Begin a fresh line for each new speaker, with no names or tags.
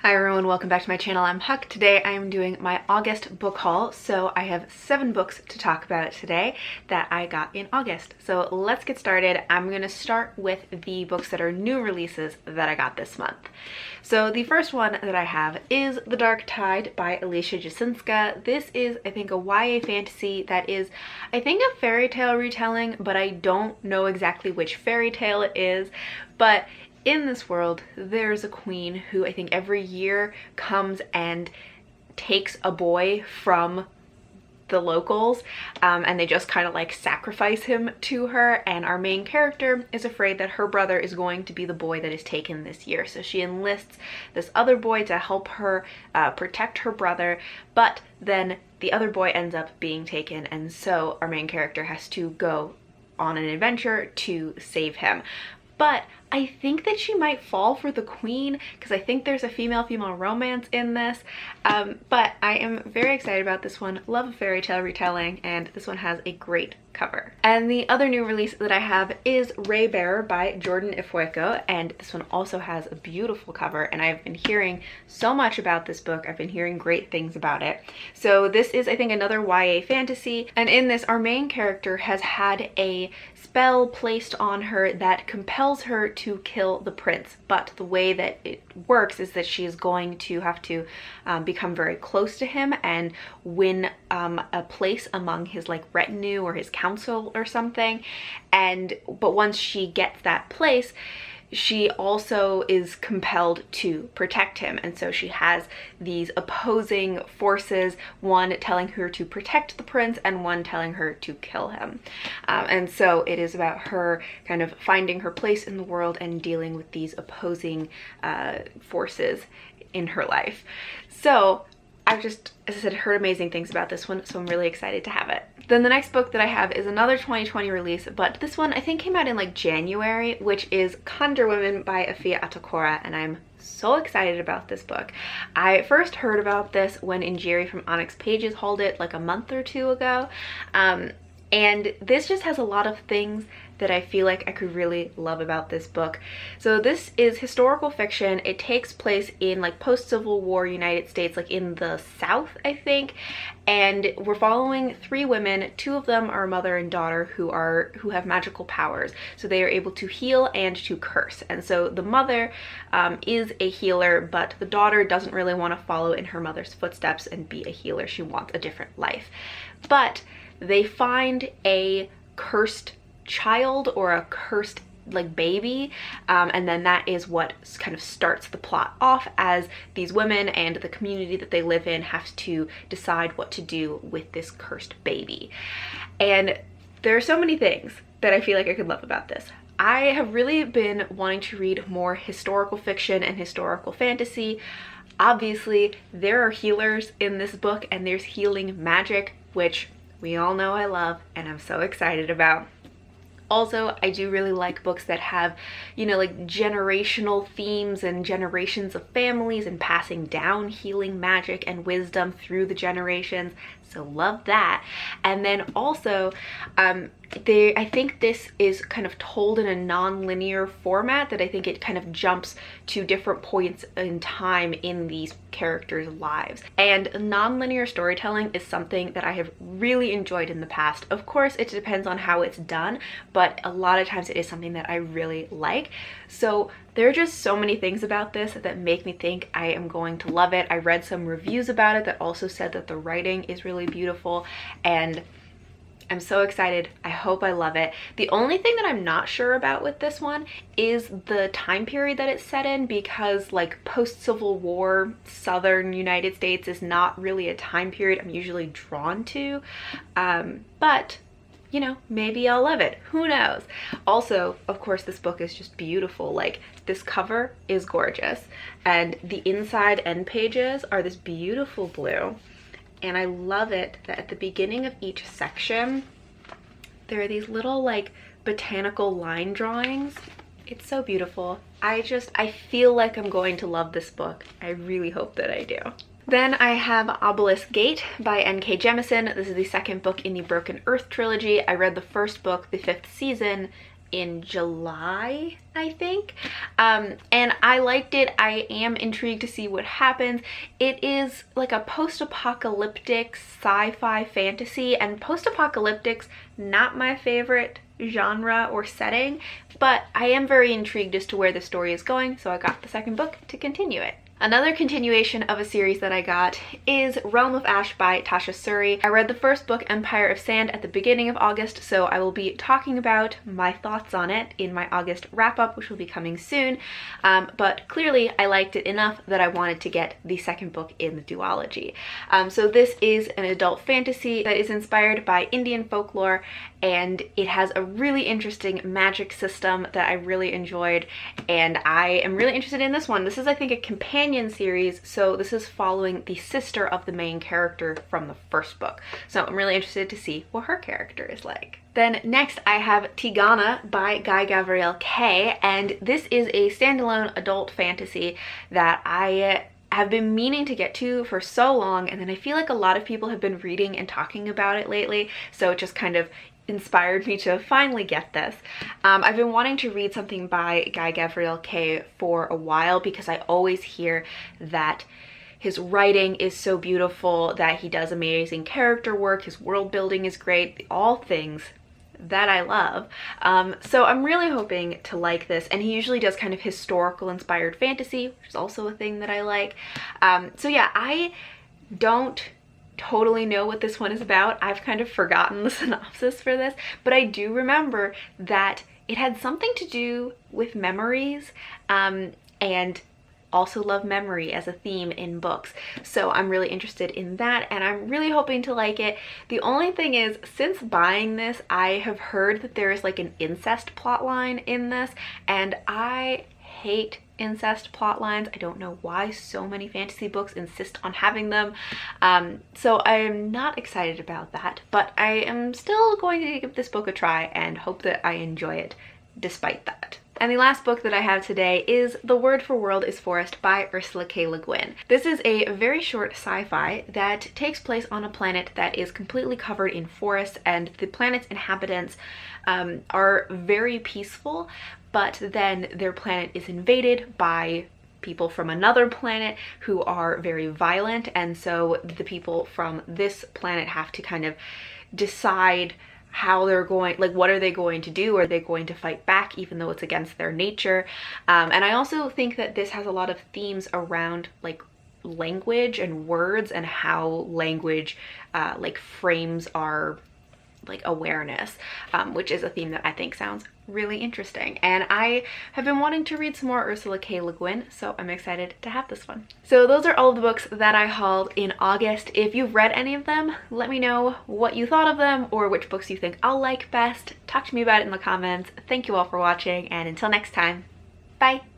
Hi everyone, welcome back to my channel. I'm Huck. Today I am doing my August book haul. So I have 7 books to talk about today that I got in August. So let's get started. I'm going to start with the books that are new releases that I got this month. So the first one that I have is The Dark Tide by Alicia Jasinska. This is, I think, a YA fantasy that is, I think, a fairy tale retelling, but I don't know exactly which fairy tale it is. But in this world, there's a queen who I think every year comes and takes a boy from the locals, and they just kind of like sacrifice him to her, and our main character is afraid that her brother is going to be the boy that is taken this year. So she enlists this other boy to help her protect her brother, but then the other boy ends up being taken, and so our main character has to go on an adventure to save him. But I think that she might fall for the queen because I think there's a female-female romance in this. But I am very excited about this one. Love a fairy tale retelling, and this one has a great cover. And the other new release that I have is Rey Bear by Jordan Ifueko, and this one also has a beautiful cover, and I've been hearing so much about this book. I've been hearing great things about it. So this is, I think, another YA fantasy, and in this our main character has had a spell placed on her that compels her to kill the prince, but the way that it works is that she is going to have to become very close to him and win a place among his like retinue or his council or something. But once she gets that place, she also is compelled to protect him, and so she has these opposing forces, one telling her to protect the prince and one telling her to kill him. And so it is about her kind of finding her place in the world and dealing with these opposing forces in her life. So I've just, as I said, heard amazing things about this one, so I'm really excited to have it. Then the next book that I have is another 2020 release, but this one I think came out in like January, which is Kunder Women by Afia Atakora, and I'm so excited about this book. I first heard about this when Injiri from Onyx Pages hauled it like a month or two ago, and this just has a lot of things that I feel like I could really love about this book. So this is historical fiction. It takes place in like post-Civil War United States, like in the South, I think. And we're following 3 women. 2 of them are mother and daughter who have magical powers. So they are able to heal and to curse. And so the mother is a healer, but the daughter doesn't really want to follow in her mother's footsteps and be a healer. She wants a different life. But they find a cursed child or a cursed like baby, and then that is what kind of starts the plot off, as these women and the community that they live in have to decide what to do with this cursed baby. And there are so many things that I feel like I could love about this. I have really been wanting to read more historical fiction and historical fantasy. Obviously there are healers in this book, and there's healing magic, which we all know I love and I'm so excited about. Also, I do really like books that have, you know, like generational themes and generations of families and passing down healing magic and wisdom through the generations. So love that. And then also, I think this is kind of told in a non-linear format, that I think it kind of jumps to different points in time in these characters' lives. And non-linear storytelling is something that I have really enjoyed in the past. Of course, it depends on how it's done, but a lot of times it is something that I really like. So there are just so many things about this that make me think I am going to love it. I read some reviews about it that also said that the writing is really beautiful, and I'm so excited. I hope I love it. The only thing that I'm not sure about with this one is the time period that it's set in, because like post-Civil War Southern United States is not really a time period I'm usually drawn to, but you know, maybe I'll love it. Who knows? Also, of course, this book is just beautiful. Like, this cover is gorgeous, and the inside end pages are this beautiful blue. And I love it that at the beginning of each section, there are these little like botanical line drawings. It's so beautiful. I feel like I'm going to love this book. I really hope that I do. Then I have Obelisk Gate by N.K. Jemisin. This is the second book in the Broken Earth trilogy. I read the first book, the 5th season, in July, I think, and I liked it. I am intrigued to see what happens. It is like a post-apocalyptic sci-fi fantasy, and post-apocalyptic's not my favorite genre or setting, but I am very intrigued as to where the story is going, so I got the second book to continue it. Another continuation of a series that I got is Realm of Ash by Tasha Suri. I read the first book, Empire of Sand, at the beginning of August, so I will be talking about my thoughts on it in my August wrap-up, which will be coming soon. But clearly I liked it enough that I wanted to get the second book in the duology. So this is an adult fantasy that is inspired by Indian folklore, and it has a really interesting magic system that I really enjoyed, and I am really interested in this one. This is, I think, a companion series, so this is following the sister of the main character from the first book. So I'm really interested to see what her character is like. Then next I have Tigana by Guy Gavriel Kay, and this is a standalone adult fantasy that I have been meaning to get to for so long, and then I feel like a lot of people have been reading and talking about it lately, so it just kind of inspired me to finally get this. I've been wanting to read something by Guy Gavriel Kay for a while because I always hear that his writing is so beautiful, that he does amazing character work, his world building is great, all things that I love. So I'm really hoping to like this, and he usually does kind of historical inspired fantasy, which is also a thing that I like. So yeah, I don't totally know what this one is about. I've kind of forgotten the synopsis for this, but I do remember that it had something to do with memories, and also love memory as a theme in books. So I'm really interested in that, and I'm really hoping to like it. The only thing is, since buying this, I have heard that there is like an incest plotline in this, and I hate incest plot lines. I don't know why so many fantasy books insist on having them. So I'm not excited about that, but I am still going to give this book a try and hope that I enjoy it despite that. And the last book that I have today is The Word for World is Forest by Ursula K. Le Guin. This is a very short sci-fi that takes place on a planet that is completely covered in forests, and the planet's inhabitants are very peaceful, but then their planet is invaded by people from another planet who are very violent, and so the people from this planet have to kind of decide how they're going, like what are they going to do? Are they going to fight back even though it's against their nature? And I also think that this has a lot of themes around like language and words, and how language like frames our like awareness, which is a theme that I think sounds really interesting. And I have been wanting to read some more Ursula K. Le Guin, so I'm excited to have this one. So those are all of the books that I hauled in August. If you've read any of them, let me know what you thought of them or which books you think I'll like best. Talk to me about it in the comments. Thank you all for watching, and until next time, bye!